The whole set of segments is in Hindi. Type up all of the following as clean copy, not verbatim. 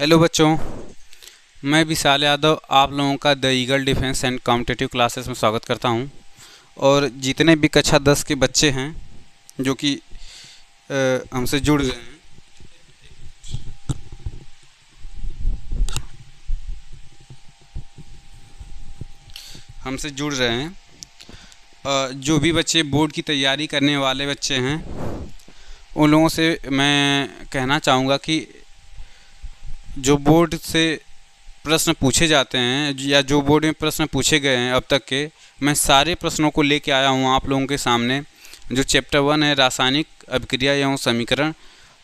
हेलो बच्चों, मैं विशाल यादव आप लोगों का the eagle defence and competitive classes में स्वागत करता हूं। और जितने भी कक्षा 10 के बच्चे हैं जो कि हमसे जुड़ रहे हैं, जो भी बच्चे बोर्ड की तैयारी करने वाले बच्चे हैं, उन लोगों से मैं कहना चाहूँगा कि जो बोर्ड से प्रश्न पूछे जाते हैं या जो बोर्ड में प्रश्न पूछे गए हैं अब तक के, मैं सारे प्रश्नों को लेके आया हूँ आप लोगों के सामने। जो चैप्टर 1 है रासायनिक अभिक्रिया एवं समीकरण,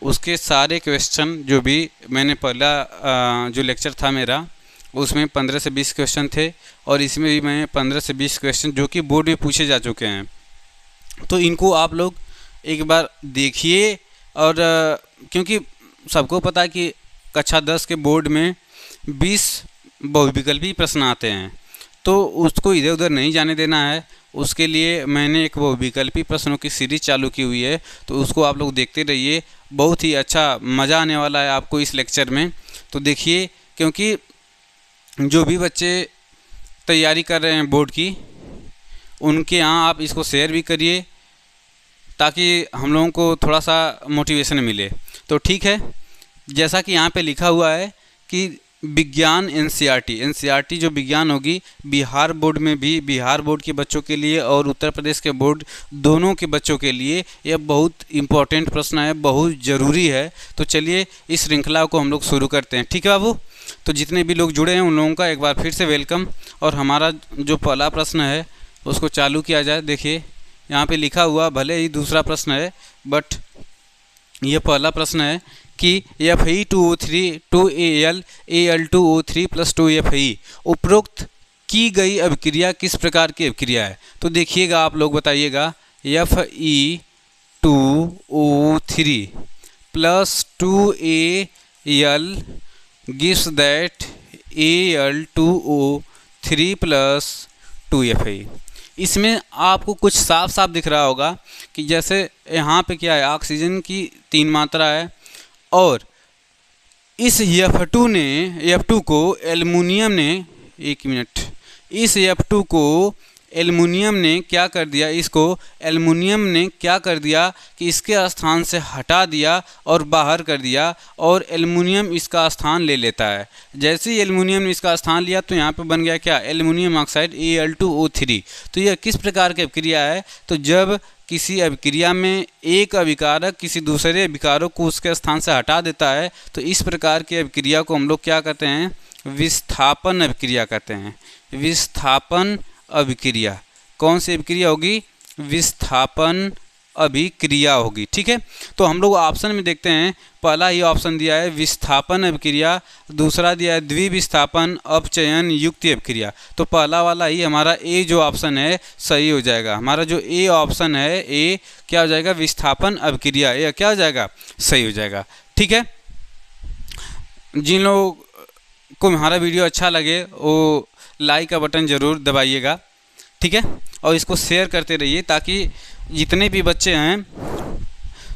उसके सारे क्वेश्चन जो भी मैंने पहला जो लेक्चर था मेरा, उसमें 15 से 20 क्वेश्चन थे और इसमें भी मैं 15 से 20 क्वेश्चन जो कि बोर्ड में पूछे जा चुके हैं। तो इनको आप लोग एक बार देखिए। और क्योंकि सबको पता है कि कक्षा 10 के बोर्ड में 20 बहुविकल्पी प्रश्न आते हैं, तो उसको इधर उधर नहीं जाने देना है। उसके लिए मैंने एक बहुविकल्पी प्रश्नों की सीरीज चालू की हुई है, तो उसको आप लोग देखते रहिए। बहुत ही अच्छा मज़ा आने वाला है आपको इस लेक्चर में। तो देखिए, क्योंकि जो भी बच्चे तैयारी कर रहे हैं बोर्ड की, उनके यहाँ आप इसको शेयर भी करिए ताकि हम लोगों को थोड़ा सा मोटिवेशन मिले। तो ठीक है, जैसा कि यहाँ पे लिखा हुआ है कि विज्ञान एनसीईआरटी जो विज्ञान होगी, बिहार बोर्ड में भी, बिहार बोर्ड के बच्चों के लिए और उत्तर प्रदेश के बोर्ड दोनों के बच्चों के लिए यह बहुत इम्पोर्टेंट प्रश्न है, बहुत ज़रूरी है। तो चलिए इस श्रृंखला को हम लोग शुरू करते हैं। ठीक है बाबू? तो जितने भी लोग जुड़े हैं उन लोगों का एक बार फिर से वेलकम। और हमारा जो पहला प्रश्न है उसको चालू किया जाए। देखिए यहाँ पे लिखा हुआ, भले ही दूसरा प्रश्न है बट यह पहला प्रश्न है कि Fe2O3 2Al Al2O3 + 2Fe उपरोक्त की गई अभिक्रिया किस प्रकार की अभिक्रिया है? तो देखिएगा, आप लोग बताइएगा। Fe2O3 + 2Al gives that Al2O3 + 2Fe। इसमें आपको कुछ साफ साफ दिख रहा होगा कि जैसे यहाँ पे क्या है, ऑक्सीजन की 3 मात्रा है और इस F2 को एल्युमिनियम ने, एक मिनट, इस F2 को एल्युमिनियम ने क्या कर दिया, इसको एल्युमिनियम ने क्या कर दिया कि इसके स्थान से हटा दिया और बाहर कर दिया, और एल्युमिनियम इसका स्थान ले लेता है। जैसे ही एल्युमिनियम ने इसका स्थान लिया तो यहाँ पे बन गया क्या, एल्युमिनियम ऑक्साइड Al2O3। तो यह किस प्रकार की अभिक्रिया है? तो जब किसी अभिक्रिया में एक अभिकारक किसी दूसरे अभिकारक को उसके स्थान से हटा देता है, तो इस प्रकार की अभिक्रिया को हम लोग क्या कहते हैं, विस्थापन अभिक्रिया कहते हैं। विस्थापन अभिक्रिया कौन सी अभिक्रिया होगी? विस्थापन अभिक्रिया होगी। ठीक है, तो हम लोग ऑप्शन में देखते हैं। पहला ही ऑप्शन दिया है विस्थापन अभिक्रिया, दूसरा दिया है द्विविस्थापन अपचयन युक्त अभिक्रिया। तो पहला वाला ही हमारा ए जो ऑप्शन है सही हो जाएगा। हमारा जो ए ऑप्शन है, ए क्या हो जाएगा, विस्थापन अभिक्रिया, ये क्या हो जाएगा, सही हो जाएगा। ठीक है, जिन लोगों को हमारा वीडियो अच्छा लगे वो लाइक का बटन ज़रूर दबाइएगा। ठीक है, और इसको शेयर करते रहिए ताकि जितने भी बच्चे हैं,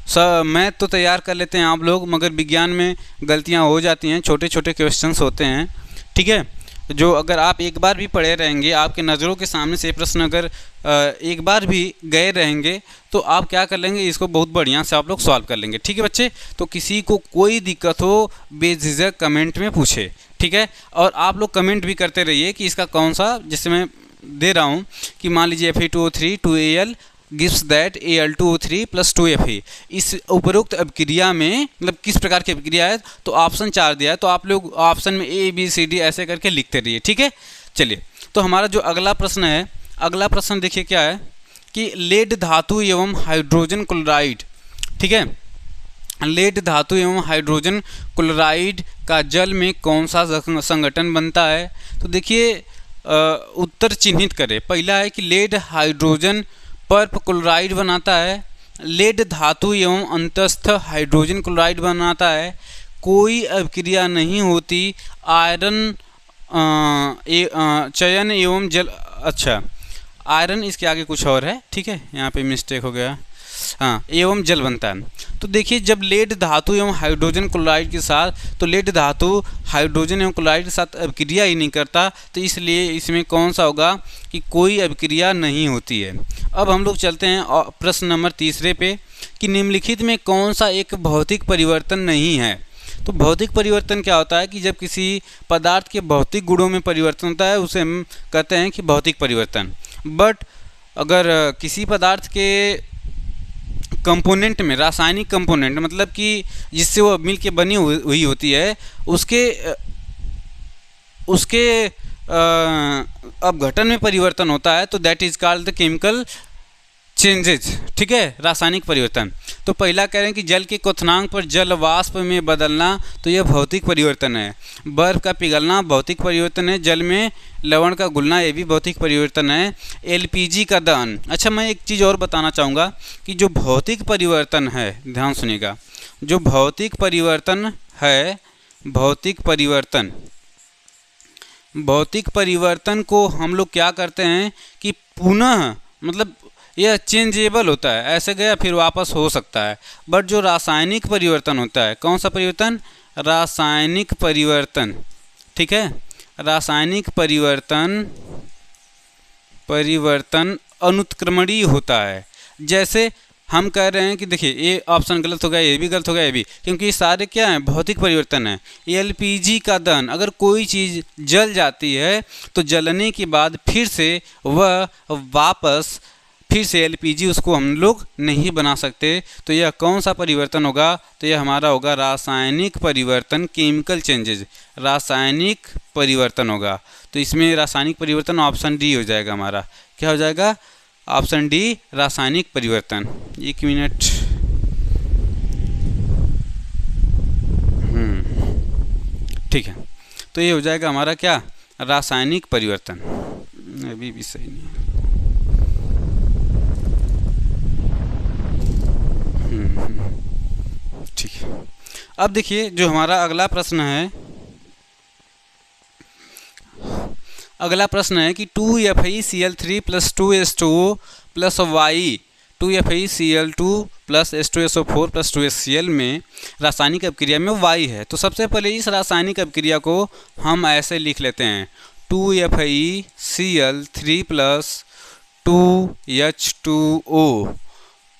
सब मैथ तो तैयार कर लेते हैं आप लोग, मगर विज्ञान में गलतियां हो जाती हैं, छोटे छोटे क्वेश्चंस होते हैं। ठीक है, जो अगर आप एक बार भी पढ़े रहेंगे, आपके नज़रों के सामने से प्रश्न अगर एक बार भी गए रहेंगे, तो आप क्या कर लेंगे, इसको बहुत बढ़िया से आप लोग सॉल्व कर लेंगे। ठीक है बच्चे, तो किसी को कोई दिक्कत हो बेझिझक कमेंट में पूछे। ठीक है, और आप लोग कमेंट भी करते रहिए कि इसका कौन सा, जिससे मैं दे रहा हूँ कि मान लीजिए Fe2O3 2Al gives that Al2O3 + 2Fe, इस उपरोक्त अभिक्रिया में मतलब किस प्रकार की अभिक्रिया है? तो ऑप्शन 4 दिया है, तो आप लोग ऑप्शन में ABCD ऐसे करके लिखते रहिए। ठीक है, चलिए तो हमारा जो अगला प्रश्न है, अगला प्रश्न देखिए क्या है कि लेड धातु एवं हाइड्रोजन क्लोराइड, ठीक है, लेड धातु एवं हाइड्रोजन क्लोराइड का जल में कौन सा संगठन बनता है? तो देखिए उत्तर चिन्हित करें। पहला है कि लेड हाइड्रोजन पर्प क्लोराइड बनाता है, लेड धातु एवं अंतस्थ हाइड्रोजन क्लोराइड बनाता है, कोई अभिक्रिया नहीं होती, आयरन चयन एवं जल, अच्छा आयरन इसके आगे कुछ और है, ठीक है, यहाँ पे मिस्टेक हो गया, हाँ, एवं जल बनता है। तो देखिए जब लेड धातु एवं हाइड्रोजन क्लोराइड के साथ, तो लेड धातु हाइड्रोजन एवं क्लोराइड के साथ अभिक्रिया ही नहीं करता, तो इसलिए इसमें कौन सा होगा कि कोई अभिक्रिया नहीं होती है। अब हम लोग चलते हैं प्रश्न नंबर तीसरे पे कि निम्नलिखित में कौन सा एक भौतिक परिवर्तन नहीं है। तो भौतिक परिवर्तन क्या होता है कि जब किसी पदार्थ के भौतिक गुणों में परिवर्तन होता है उसे हम कहते हैं कि भौतिक परिवर्तन। बट अगर किसी पदार्थ के कंपोनेंट में, रासायनिक कंपोनेंट मतलब कि जिससे वो मिल के बनी हुई होती है, उसके अपघटन में परिवर्तन होता है, तो that is called the chemical changes. ठीक है, रासायनिक परिवर्तन। तो पहला कह रहे हैं कि जल के क्वथनांक पर जल वाष्प में बदलना, तो यह भौतिक परिवर्तन है। बर्फ का पिघलना भौतिक परिवर्तन है। जल में लवण का घुलना, ये भी भौतिक परिवर्तन है। एलपीजी का दहन। अच्छा, मैं एक चीज़ और बताना चाहूँगा कि जो भौतिक परिवर्तन है, ध्यान सुनिएगा, जो भौतिक परिवर्तन है, भौतिक परिवर्तन को हम लोग क्या करते हैं कि पुनः, मतलब यह चेंजेबल होता है, ऐसे गया फिर वापस हो सकता है। बट जो रासायनिक परिवर्तन होता है, कौन सा परिवर्तन? रासायनिक परिवर्तन। ठीक है, रासायनिक परिवर्तन अनुत्क्रमणीय होता है। जैसे हम कह रहे हैं कि देखिए ये ऑप्शन गलत हो गया, ये भी गलत हो गया, ये भी, क्योंकि ये सारे क्या हैं? भौतिक परिवर्तन है। एलपीजी का दहन, अगर कोई चीज़ जल जाती है तो जलने के बाद फिर से वह वापस फिर से एलपीजी उसको हम लोग नहीं बना सकते। तो यह कौन सा परिवर्तन होगा? तो यह हमारा होगा रासायनिक परिवर्तन, केमिकल चेंजेज, रासायनिक परिवर्तन होगा। तो इसमें रासायनिक परिवर्तन ऑप्शन डी हो जाएगा हमारा। क्या हो जाएगा? ऑप्शन डी, रासायनिक परिवर्तन। एक मिनट, ठीक है, तो ये हो जाएगा हमारा क्या? रासायनिक परिवर्तन। अभी भी सही नहीं, ठीक है। अब देखिए जो हमारा अगला प्रश्न है, अगला प्रश्न है कि 2FeCl3 + 2H2O + Y 2FeCl2 + H2SO4 + 2HCl में रासायनिक अभिक्रिया में Y है। तो सबसे पहले इस रासायनिक अभिक्रिया को हम ऐसे लिख लेते हैं, 2FeCl3 + 2H2O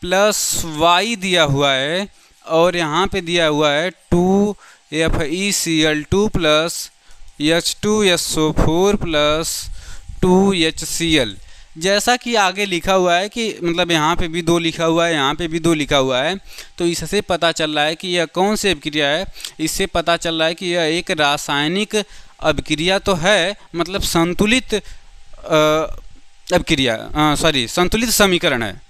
+ Y दिया हुआ है, और यहाँ पे दिया हुआ है 2FeCl2 + H2SO4 + 2HCl। जैसा कि आगे लिखा हुआ है कि मतलब यहाँ पे भी 2 लिखा हुआ है, यहाँ पे भी 2 लिखा हुआ है, तो इससे पता चल रहा है कि यह कौन सी अभिक्रिया है। इससे पता चल रहा है कि यह एक रासायनिक अभिक्रिया तो है, मतलब संतुलित अभिक्रिया, संतुलित समीकरण है।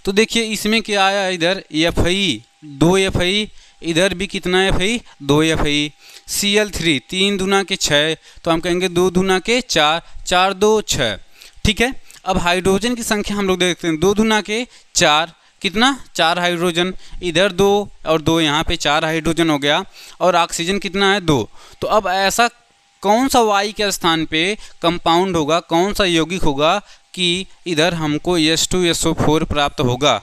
तो देखिए इसमें क्या आया, इधर Fe 2Fe, इधर भी कितना Fe 2Fe, Cl3 3 दूना के 6, तो हम कहेंगे 2 दूना के 4, 4 2 6। ठीक है, अब हाइड्रोजन की संख्या हम लोग देखते हैं, 2 दूना के 4, कितना? 4 हाइड्रोजन, इधर 2 और 2 यहाँ पे 4 हाइड्रोजन हो गया, और ऑक्सीजन कितना है? 2। तो अब ऐसा कौन सा Y के स्थान पे कंपाउंड होगा, कौन सा यौगिक होगा कि इधर हमको H2SO4 प्राप्त होगा?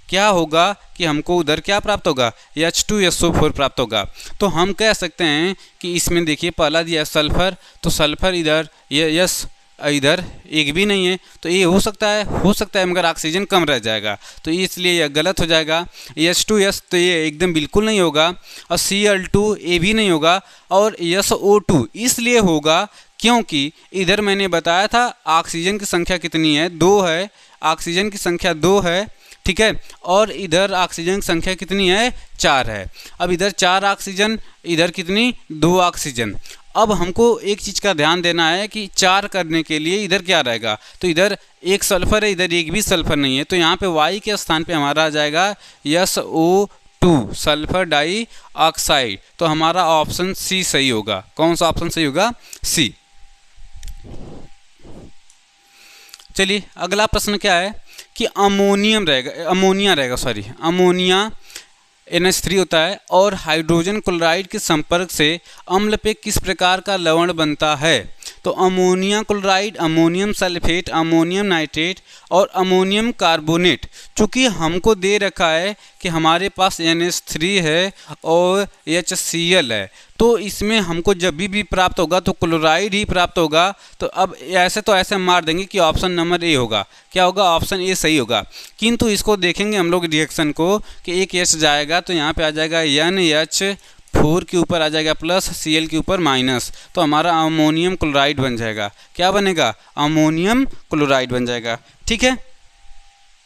क्या होगा कि हमको उधर क्या प्राप्त होगा? H2SO4 प्राप्त होगा। तो हम कह सकते हैं कि इसमें देखिए पहला दिया सल्फर, तो सल्फर इधर, ये यस इधर एक भी नहीं है, तो ये हो सकता है मगर ऑक्सीजन कम रह जाएगा, तो इसलिए यह गलत हो जाएगा। H2S तो ये एकदम बिल्कुल नहीं होगा, और Cl2 ये भी नहीं होगा, और SO2 इसलिए होगा क्योंकि इधर मैंने बताया था ऑक्सीजन की संख्या कितनी है? 2 है, ऑक्सीजन की संख्या 2 है। ठीक है, और इधर ऑक्सीजन की संख्या कितनी है? 4 है। अब इधर 4 ऑक्सीजन, इधर कितनी? 2 ऑक्सीजन। अब हमको एक चीज़ का ध्यान देना है कि 4 करने के लिए इधर क्या रहेगा? तो इधर एक सल्फर है, इधर एक भी सल्फर नहीं है, तो यहाँ पे Y के स्थान पे हमारा आ जाएगा SO2, सल्फर डाइऑक्साइड। तो हमारा ऑप्शन सी सही होगा। कौन सा ऑप्शन सही होगा? सी। चलिए अगला प्रश्न क्या है कि अमोनिया NH3 होता है और हाइड्रोजन क्लोराइड के संपर्क से अम्ल पे किस प्रकार का लवण बनता है? तो ammonia chloride, ammonium sulphate, ammonium nitrate और अमोनियम कार्बोनेट, चूँकि हमको दे रखा है कि हमारे पास NH3 है और HCl है, तो इसमें हमको जब भी प्राप्त होगा तो क्लोराइड ही प्राप्त होगा। तो अब ऐसे मार देंगे कि ऑप्शन नंबर ए होगा। क्या होगा? ऑप्शन ए सही होगा। किंतु इसको देखेंगे हम लोग रिएक्शन को कि एक H जाएगा तो यहाँ पे आ जाएगा NH4 के ऊपर आ जाएगा प्लस, Cl के ऊपर माइनस, तो हमारा अमोनियम क्लोराइड बन जाएगा। क्या बनेगा? अमोनियम क्लोराइड बन जाएगा। ठीक है।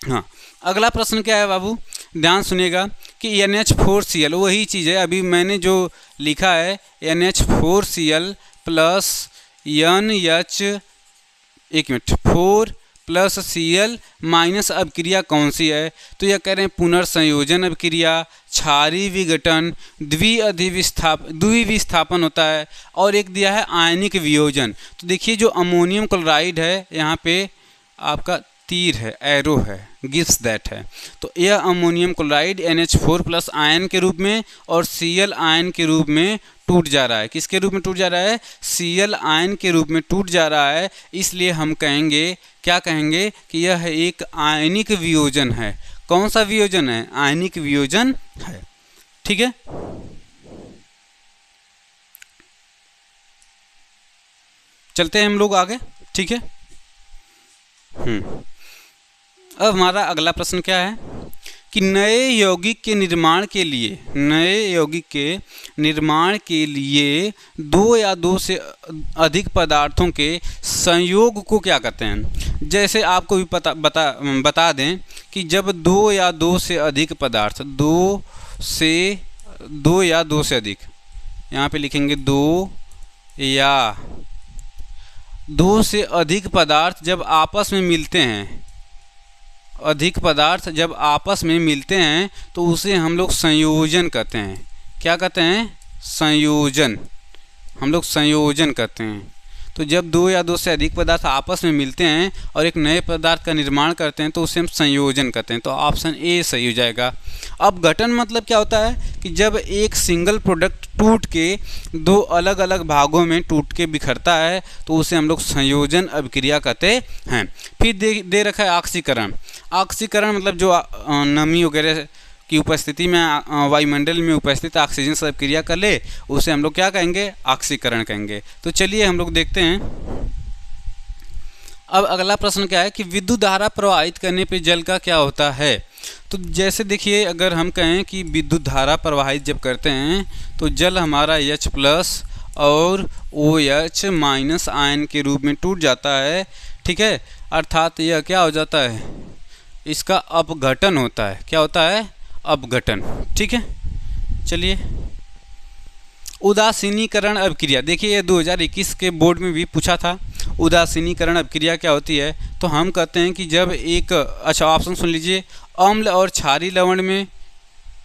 हाँ, अगला प्रश्न क्या है बाबू, ध्यान सुनिएगा कि NH4Cl वही चीज़ है, अभी मैंने जो लिखा है NH4Cl plus NH4 plus Cl minus अभिक्रिया कौन सी है? तो यह कह रहे हैं पुनर्संयोजन अभिक्रिया, क्षारीय विघटन, द्विविस्थापन होता है, और एक दिया है आयनिक वियोजन। तो देखिए जो अमोनियम क्लोराइड है, यहाँ पे आपका तीर है, एरो है, गिव्स दैट है, तो यह ammonium chloride NH4 plus ion के रूप में और Cl आयन के रूप में टूट जा रहा है। किसके रूप में टूट जा रहा है? Cl आयन के रूप में टूट जा रहा है। इसलिए हम कहेंगे, क्या कहेंगे कि यह एक आयनिक वियोजन है। कौन सा वियोजन है? आयनिक वियोजन है। ठीक है। चलते हैं हम लोग आगे। ठीक है। अब हमारा अगला प्रश्न क्या है कि नए यौगिक के निर्माण के लिए दो या दो से अधिक पदार्थों के संयोग को क्या कहते हैं? जैसे आपको भी बता दें कि जब दो या दो से अधिक पदार्थ, दो या दो से अधिक, यहाँ पे लिखेंगे दो या दो से अधिक पदार्थ जब आपस में मिलते हैं, अधिक पदार्थ जब आपस में मिलते हैं तो उसे हम लोग संयोजन कहते हैं। क्या कहते हैं? संयोजन। हम लोग संयोजन कहते हैं। तो जब दो या दो से अधिक पदार्थ आपस में मिलते हैं और एक नए पदार्थ का निर्माण करते हैं तो उसे हम संयोजन कहते हैं। तो ऑप्शन ए सही हो जाएगा। अब गठन मतलब क्या होता है कि जब एक सिंगल प्रोडक्ट टूट के दो अलग अलग भागों में टूट के बिखरता है तो उसे हम लोग संयोजन अभिक्रिया कहते हैं। फिर दे रखा है ऑक्सीकरण। ऑक्सीकरण मतलब जो नमी वगैरह की उपस्थिति में वायुमंडल में उपस्थित ऑक्सीजन से अभिक्रिया कर ले, उसे हम लोग क्या कहेंगे? ऑक्सीकरण कहेंगे। तो चलिए हम लोग देखते हैं। अब अगला प्रश्न क्या है कि विद्युत धारा प्रवाहित करने पे जल का क्या होता है? तो जैसे देखिए, अगर हम कहें कि विद्युत धारा प्रवाहित जब करते हैं तो जल हमारा H प्लस और OH माइनस आयन के रूप में टूट जाता है। ठीक है, अर्थात यह क्या हो जाता है? इसका अपघटन होता है। क्या होता है? अपघटन। ठीक है। चलिए, उदासीनीकरण अभिक्रिया, देखिए ये 2021 के बोर्ड में भी पूछा था। उदासीनीकरण अभिक्रिया क्या होती है? तो हम कहते हैं कि जब एक, अच्छा ऑप्शन सुन लीजिए, अम्ल और क्षारीय लवण में,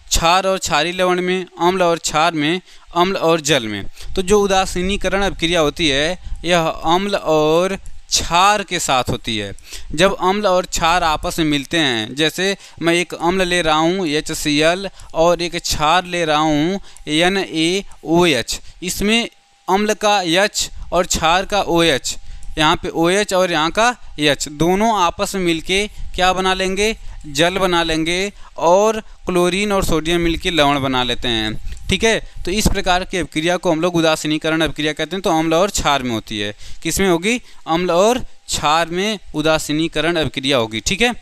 क्षार और क्षारीय लवण में, अम्ल और क्षार में, अम्ल और जल में। तो जो उदासीनीकरण अभिक्रिया होती है यह अम्ल और क्षार के साथ होती है। जब अम्ल और क्षार आपस में मिलते हैं, जैसे मैं एक अम्ल ले रहा हूँ HCl और एक क्षार ले रहा हूँ NaOH, इसमें अम्ल का H और क्षार का OH, यहाँ पे OH और यहाँ का H, दोनों आपस में मिलके क्या बना लेंगे? जल बना लेंगे, और क्लोरीन और सोडियम मिलके लवण बना लेते हैं। ठीक है। तो इस प्रकार की अभिक्रिया को हम लोग उदासीनीकरण अभिक्रिया कहते हैं। तो अम्ल और क्षार में होती है। किस में होगी? अम्ल और क्षार में उदासीनीकरण अभिक्रिया होगी। ठीक है।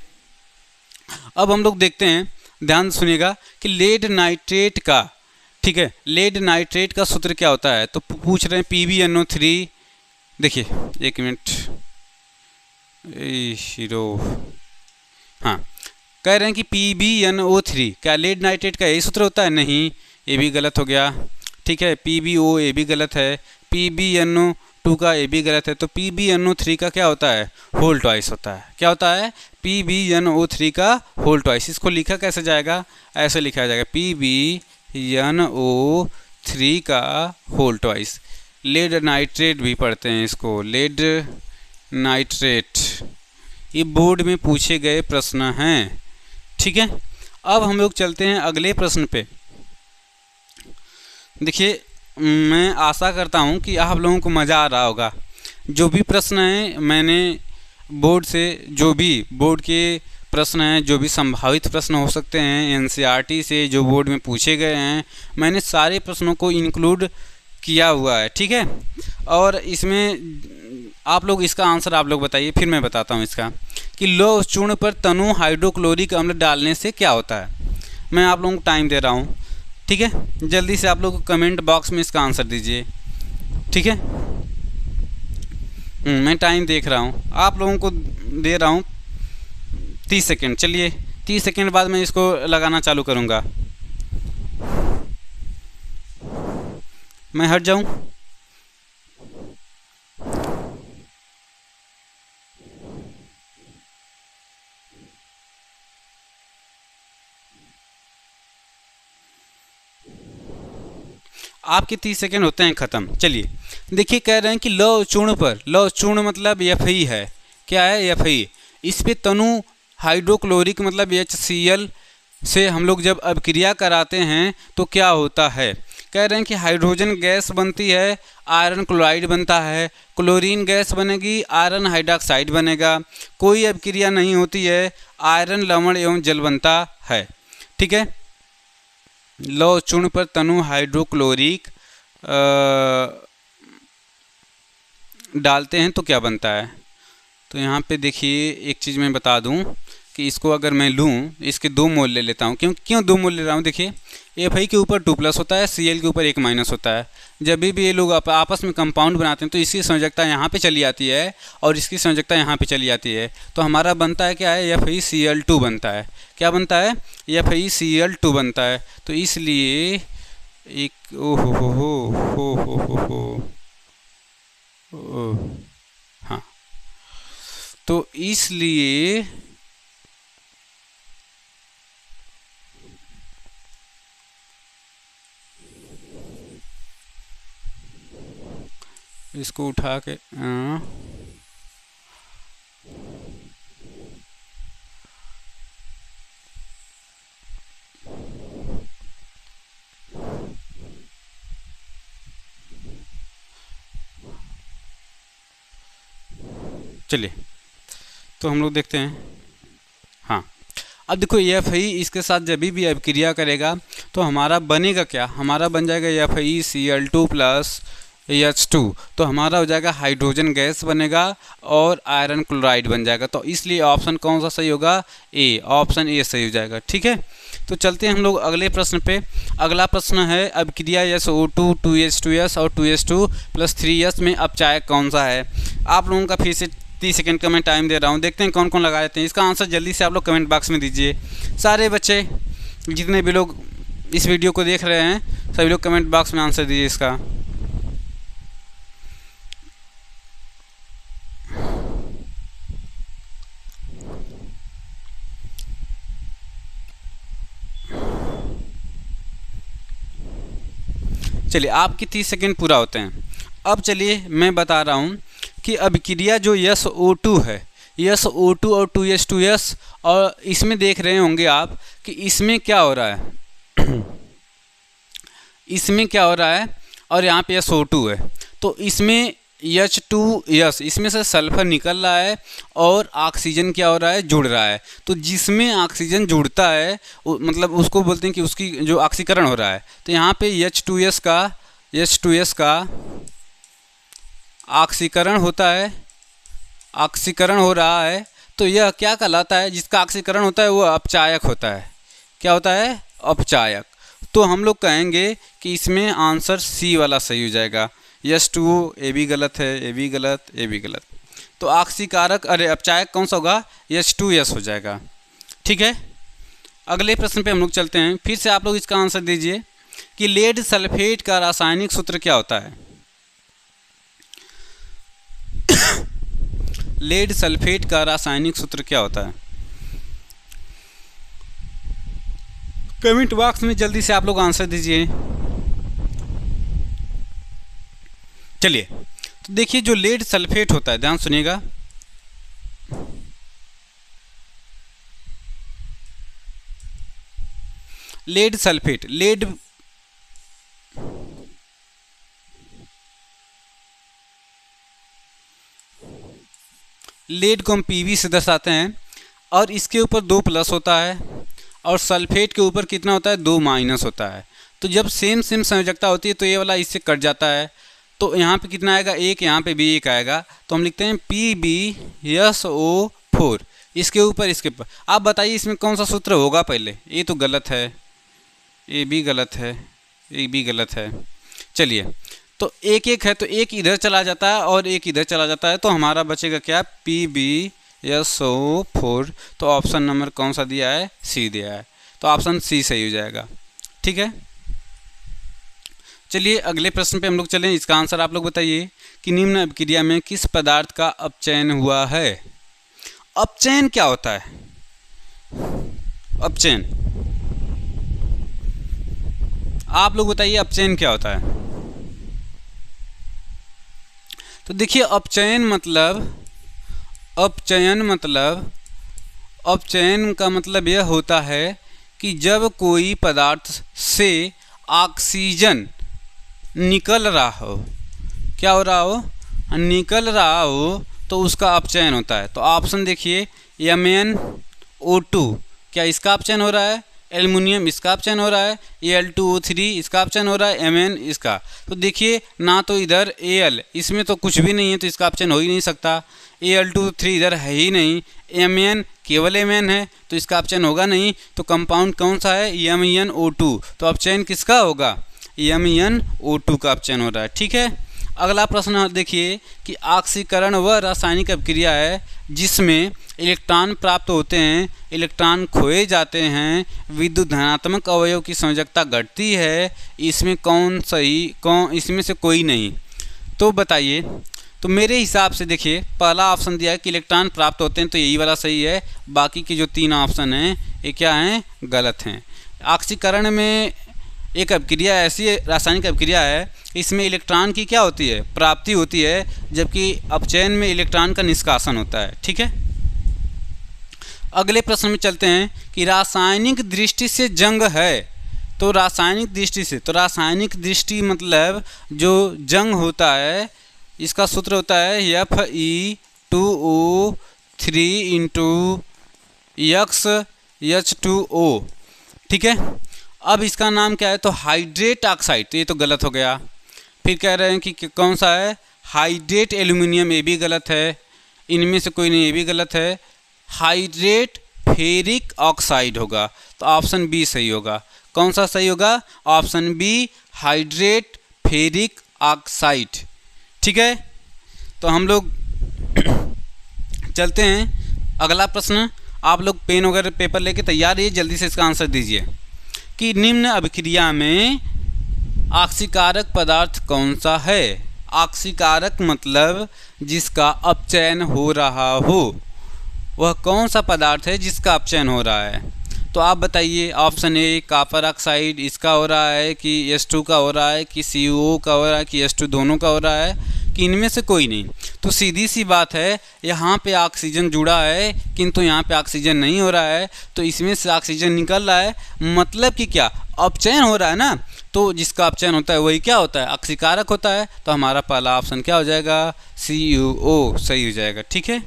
अब हम लोग देखते हैं, ध्यान सुनिएगा कि लेड नाइट्रेट का, ठीक है, लेड नाइट्रेट का सूत्र क्या होता है? तो पूछ रहे हैं PbNO3। देखिए एक मिनट, हाँ, कह रहे हैं कि PbNO3 क्या लेड नाइट्रेट का यही सूत्र होता है? नहीं, ये भी गलत हो गया। ठीक है, PbO ये भी गलत है, PbNO2 का ये भी गलत है। तो PbNO3 का क्या होता है? होल ट्वाइस होता है। क्या होता है? PbNO3 का होल ट्वाइस। इसको लिखा कैसे जाएगा? ऐसे लिखा जाएगा PbNO3 का होल ट्वाइस। लेड नाइट्रेट भी पढ़ते हैं इसको, लेड नाइट्रेट, ये बोर्ड में पूछे गए प्रश्न हैं। ठीक है। अब हम लोग चलते हैं अगले प्रश्न पे। देखिए, मैं आशा करता हूँ कि आप लोगों को मज़ा आ रहा होगा। जो भी प्रश्न हैं मैंने बोर्ड से, जो भी बोर्ड के प्रश्न हैं, जो भी संभावित प्रश्न हो सकते हैं एनसीईआरटी से जो बोर्ड में पूछे गए हैं, मैंने सारे प्रश्नों को इंक्लूड किया हुआ है। ठीक है, और इसमें आप लोग इसका आंसर आप लोग बताइए, फिर मैं बताता हूँ इसका कि लौह चूर्ण पर तनु हाइड्रोक्लोरिक अम्ल डालने से क्या होता है। मैं आप लोगों को टाइम दे रहा हूँ, ठीक है, जल्दी से आप लोग कमेंट बॉक्स में इसका आंसर दीजिए। ठीक है, मैं टाइम देख रहा हूँ, आप लोगों को दे रहा हूँ 30 सेकेंड। चलिए 30 सेकेंड बाद मैं इसको लगाना चालू करूँगा। मैं हट जाऊँ? आपके 30 सेकेंड होते हैं ख़त्म। चलिए देखिए, कह रहे हैं कि लौह चूर्ण पर, लौह चूर्ण मतलब Fe है, क्या है Fe, इस पे तनु हाइड्रोक्लोरिक मतलब HCl से हम लोग जब अभिक्रिया कराते हैं तो क्या होता है। कह रहे हैं कि हाइड्रोजन गैस बनती है, आयरन क्लोराइड बनता है, क्लोरीन गैस बनेगी, आयरन हाइड्रोक्साइड बनेगा, कोई अभिक्रिया नहीं होती है, आयरन लवण एवं जल बनता है। ठीक है, लौह चूर्ण पर तनु हाइड्रोक्लोरिक डालते हैं तो क्या बनता है। तो यहाँ पे देखिए एक चीज़ मैं बता दूँ कि इसको अगर मैं लूँ, इसके 2 मोल ले लेता हूँ। क्यों 2 मोल ले रहा हूँ, देखिए Fe के ऊपर 2+ होता है, Cl के ऊपर 1- होता है। जब भी ये लोग आपस में कंपाउंड बनाते हैं तो इसकी संयोजकता यहाँ पे चली आती है और इसकी संयोजकता यहाँ पे चली आती है, तो हमारा बनता है क्या है, FeCl2 बनता है। क्या बनता है, FeCl2 बनता है। तो इसलिए एक हाँ, तो इसलिए इसको उठा के चलिए तो हम लोग देखते हैं। हाँ, अब देखो Fe इसके साथ जब भी अभिक्रिया करेगा तो हमारा बनेगा क्या, हमारा बन जाएगा FeCl2 + H2, तो हमारा हो जाएगा हाइड्रोजन गैस बनेगा और आयरन क्लोराइड बन जाएगा। तो इसलिए ऑप्शन कौन सा सही होगा, ए, ऑप्शन ए सही हो जाएगा। ठीक है, तो चलते हैं हम लोग अगले प्रश्न पे। अगला प्रश्न है अभिक्रिया SO2 2H2S और 2H2 + 3S में अपचायक कौन सा है। आप लोगों का फिर से 30 सेकेंड का मैं टाइम दे रहा हूँ, देखते हैं कौन कौन लगा देते हैं। इसका आंसर जल्दी से आप लोग कमेंट बॉक्स में दीजिए। सारे बच्चे जितने भी लोग इस वीडियो को देख रहे हैं सभी लोग कमेंट बॉक्स में आंसर दीजिए इसका। चलिए आपके 30 सेकेंड पूरा होते हैं। अब चलिए मैं बता रहा हूँ कि अभिक्रिया जो SO2 है, SO2 और 2H2S, और इसमें देख रहे होंगे आप कि इसमें क्या हो रहा है इसमें क्या हो रहा है, और यहाँ पे SO2 है, तो इसमें H2S, इसमें से सल्फर निकल रहा है और ऑक्सीजन क्या हो रहा है, जुड़ रहा है। तो जिसमें ऑक्सीजन जुड़ता है मतलब उसको बोलते हैं कि उसकी जो ऑक्सीकरण हो रहा है। तो यहाँ पे H2S का ऑक्सीकरण होता है, ऑक्सीकरण हो रहा है, तो यह क्या कहलाता है, जिसका ऑक्सीकरण होता है वो अपचायक होता है। क्या होता है, अपचायक। तो हम लोग कहेंगे कि इसमें आंसर सी वाला सही हो जाएगा। H2O, ए भी गलत है, ए भी गलत, ए भी गलत। तो ऑक्सीकारक अरे अपचायक कौन सा होगा, H2S हो जाएगा। ठीक है, अगले प्रश्न पे हम लोग चलते हैं। फिर से आप लोग इसका आंसर दीजिए कि लेड सल्फेट का रासायनिक सूत्र क्या होता है। लेड सल्फेट का रासायनिक सूत्र क्या होता है, कमेंट बॉक्स में जल्दी से आप लोग आंसर दीजिए। चलिए तो देखिए, जो लेड सल्फेट होता है, ध्यान सुनिएगा, लेड सल्फेट, लेड को हम पीवी से दर्शाते हैं, और इसके ऊपर 2 प्लस होता है, और सल्फेट के ऊपर कितना होता है, 2 माइनस होता है। तो जब सेम सेम संयोजकता होती है तो ये वाला इससे कट जाता है, तो यहाँ पे कितना आएगा, 1, यहाँ पे भी 1 आएगा। तो हम लिखते हैं PbSO4, इसके ऊपर इसके ऊपर। आप बताइए इसमें कौन सा सूत्र होगा पहले। ये तो गलत है, ये भी गलत है, ये भी गलत है। चलिए, तो 1 है तो 1 इधर चला जाता है और 1 इधर चला जाता है, तो हमारा बचेगा क्या, PbSO4। तो ऑप्शन नंबर कौन सा दिया है, सी दिया है, तो ऑप्शन सी सही हो जाएगा। ठीक है, चलिए अगले प्रश्न पे हम लोग चलें। इसका आंसर आप लोग बताइए कि निम्न अभिक्रिया में किस पदार्थ का अपचयन हुआ है। अपचयन क्या होता है, अपचयन आप लोग बताइए, अपचयन क्या होता है। तो देखिए, अपचयन का मतलब यह होता है कि जब कोई पदार्थ से ऑक्सीजन निकल रहा हो, क्या हो रहा हो, निकल रहा हो, तो उसका अपचयन होता है। तो ऑप्शन देखिए, MnO2, क्या इसका अपचयन हो रहा है, एल्युमिनियम इसका अपचयन हो रहा है, Al2O3 इसका अपचयन हो रहा है, Mn इसका। तो देखिए, ना तो इधर Al, इसमें तो कुछ भी नहीं है तो इसका अपचयन हो ही नहीं सकता, Al2O3 इधर है ही नहीं, Mn केवल Mn है तो इसका अपचयन होगा नहीं। तो कंपाउंड कौन सा है, MnO2, तो अपचयन किसका होगा, MnO2 का अपचयन हो रहा है। ठीक है, अगला प्रश्न देखिए कि ऑक्सीकरण वह रासायनिक अभिक्रिया है जिसमें इलेक्ट्रॉन प्राप्त होते हैं, इलेक्ट्रॉन खोए जाते हैं, विद्युत धनात्मक अवयव की संयोजकता घटती है, इसमें इसमें से कोई नहीं। तो बताइए, तो मेरे हिसाब से देखिए, पहला ऑप्शन दिया है कि इलेक्ट्रॉन प्राप्त होते हैं, तो यही वाला सही है। बाकी के जो 3 ऑप्शन हैं ये क्या हैं, गलत हैं। ऑक्सीकरण में एक अभिक्रिया ऐसी रासायनिक अभिक्रिया है, इसमें इलेक्ट्रॉन की क्या होती है, प्राप्ति होती है, जबकि अपचयन में इलेक्ट्रॉन का निष्कासन होता है। ठीक है, अगले प्रश्न में चलते हैं कि रासायनिक दृष्टि से जंग है। तो रासायनिक रासायनिक दृष्टि मतलब जो जंग होता है, इसका सूत्र होता है Fe2O3 × ठीक है, अब इसका नाम क्या है, तो हाइड्रेट ऑक्साइड, तो ये तो गलत हो गया। फिर कह रहे हैं कि कौन सा है, हाइड्रेट एल्यूमिनियम, ये भी गलत है। इनमें से कोई नहीं, ये भी गलत है। हाइड्रेट फेरिक ऑक्साइड होगा, तो ऑप्शन बी सही होगा। कौन सा सही होगा, option B, hydrate ferric oxide. ठीक है, तो हम लोग चलते हैं अगला प्रश्न। आप लोग पेन वगैरह पेपर लेके तैयार रहिए, जल्दी से इसका आंसर दीजिए कि निम्न अभिक्रिया में ऑक्सीकारक पदार्थ कौन सा है। ऑक्सीकारक मतलब जिसका अपचयन हो रहा हो, वह कौन सा पदार्थ है जिसका अपचयन हो रहा है। तो आप बताइए, ऑप्शन ए कॉपर ऑक्साइड इसका हो रहा है, कि H2 का हो रहा है, कि CO का हो रहा है, कि H2 दोनों का हो रहा है, कि इनमें से कोई नहीं। तो सीधी सी बात है, यहाँ पे ऑक्सीजन जुड़ा है किंतु यहाँ पे ऑक्सीजन नहीं हो रहा है, तो इसमें से ऑक्सीजन निकल रहा है, मतलब कि क्या, अपचयन हो रहा है ना। तो जिसका अपचयन होता है वही क्या होता है, ऑक्सीकारक होता है। तो हमारा पहला ऑप्शन क्या हो जाएगा, CuO सही हो जाएगा। ठीक है,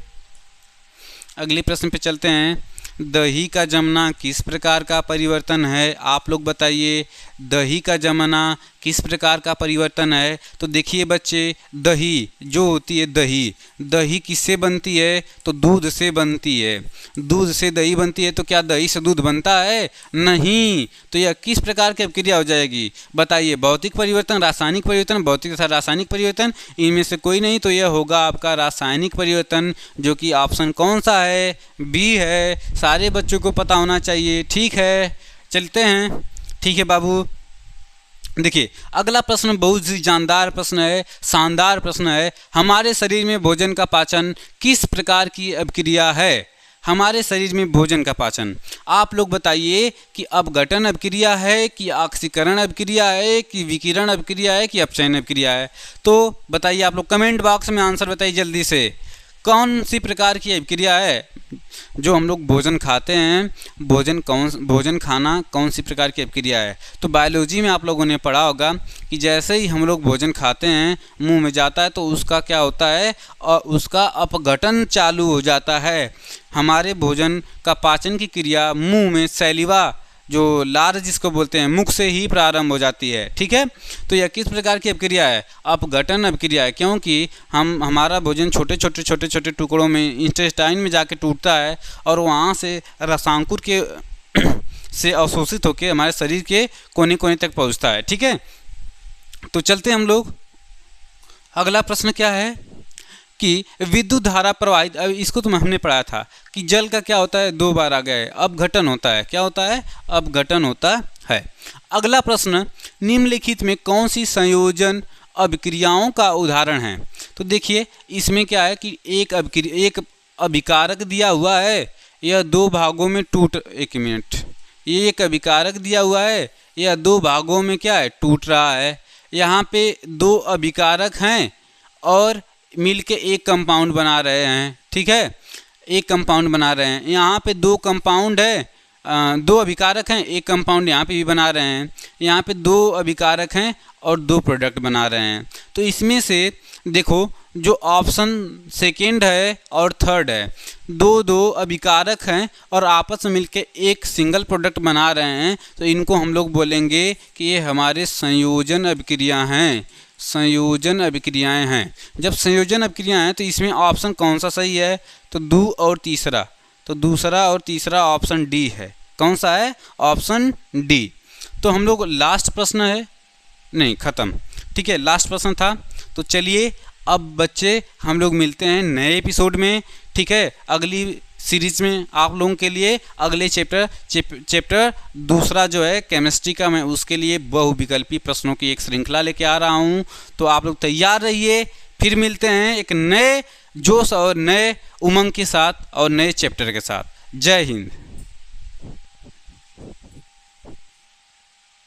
अगले प्रश्न पे चलते हैं। दही का जमना किस प्रकार का परिवर्तन है, आप लोग बताइए। दही का जमना किस प्रकार का परिवर्तन है। तो देखिए बच्चे, दही जो होती है, दही किससे बनती है, तो दूध से बनती है। दूध से दही बनती है, तो क्या दही से दूध बनता है, नहीं। तो यह किस प्रकार की अभिक्रिया हो जाएगी, बताइए। भौतिक परिवर्तन, रासायनिक परिवर्तन, भौतिक तथा रासायनिक परिवर्तन, इनमें से कोई नहीं। तो यह होगा आपका रासायनिक परिवर्तन, जो कि ऑप्शन कौन सा है, बी है। सारे बच्चों को पता होना चाहिए। ठीक है, चलते हैं। ठीक है बाबू, देखिए अगला प्रश्न बहुत ही जानदार प्रश्न है, शानदार प्रश्न है। हमारे शरीर में भोजन का पाचन किस प्रकार की अभिक्रिया है। हमारे शरीर में भोजन का पाचन, आप लोग बताइए कि अपघटन अभिक्रिया है, कि ऑक्सीकरण अभिक्रिया है, कि विकिरण अभिक्रिया है, कि अपचयन अभिक्रिया है। तो बताइए आप लोग, कमेंट बॉक्स में आंसर बताइए जल्दी से, कौन सी प्रकार की अभिक्रिया है। जो हम लोग भोजन खाते हैं, भोजन खाना कौन सी प्रकार की अपक्रिया है। तो बायोलॉजी में आप लोगों ने पढ़ा होगा कि जैसे ही हम लोग भोजन खाते हैं, मुंह में जाता है तो उसका क्या होता है, और उसका अपघटन चालू हो जाता है। हमारे भोजन का पाचन की क्रिया मुंह में सैलिवा, जो लार जिसको बोलते हैं, मुख से ही प्रारंभ हो जाती है। ठीक है, तो यह किस प्रकार की अपक्रिया है, अपघटन अपक्रिया है, क्योंकि हमारा भोजन छोटे छोटे टुकड़ों में इंटेस्टाइन में जाके टूटता है और वहाँ से रसांकुर के से अवशोषित होकर हमारे शरीर के कोने कोने तक पहुँचता है। ठीक है, तो चलते हम लोग, अगला प्रश्न क्या है कि विद्युत धारा प्रवाहित, अब इसको तो हमने पढ़ा था कि जल का क्या होता है, 2 बार आ गया है, अपघटन होता है। क्या होता है, अपघटन होता है। अगला प्रश्न, निम्नलिखित में कौन सी संयोजन अभिक्रियाओं का उदाहरण है। तो देखिए इसमें क्या है कि एक अभिकारक दिया हुआ है, यह 2 भागों में ये एक अभिकारक दिया हुआ है, यह 2 भागों में क्या है, टूट रहा है। यहाँ पे 2 अभिकारक हैं और मिलके एक कंपाउंड बना रहे हैं। ठीक है, एक कंपाउंड बना रहे हैं। यहाँ पे 2 कंपाउंड है, 2 अभिकारक हैं, एक कंपाउंड यहाँ पे भी बना रहे हैं। यहाँ पे 2 अभिकारक हैं और 2 प्रोडक्ट बना रहे हैं। तो इसमें से देखो जो ऑप्शन सेकेंड है और थर्ड है, 2 अभिकारक हैं और आपस में मिलके एक सिंगल प्रोडक्ट बना रहे हैं, तो इनको हम लोग बोलेंगे कि ये हमारे संयोजन अभिक्रिया हैं, संयोजन अभिक्रियाएं हैं। जब संयोजन अभिक्रिया हैं तो इसमें ऑप्शन कौन सा सही है, तो दूसरा और तीसरा ऑप्शन डी है। कौन सा है, ऑप्शन डी। तो हम लोग लास्ट प्रश्न है, नहीं ख़त्म, ठीक है, लास्ट प्रश्न था। तो चलिए अब बच्चे हम लोग मिलते हैं नए एपिसोड में। ठीक है, अगली सीरीज में आप लोगों के लिए अगले चैप्टर दूसरा जो है केमिस्ट्री का, मैं उसके लिए बहुविकल्पी प्रश्नों की एक श्रृंखला लेके आ रहा हूं। तो आप लोग तैयार रहिए, फिर मिलते हैं एक नए जोश और नए उमंग के साथ और नए चैप्टर के साथ। जय हिंद।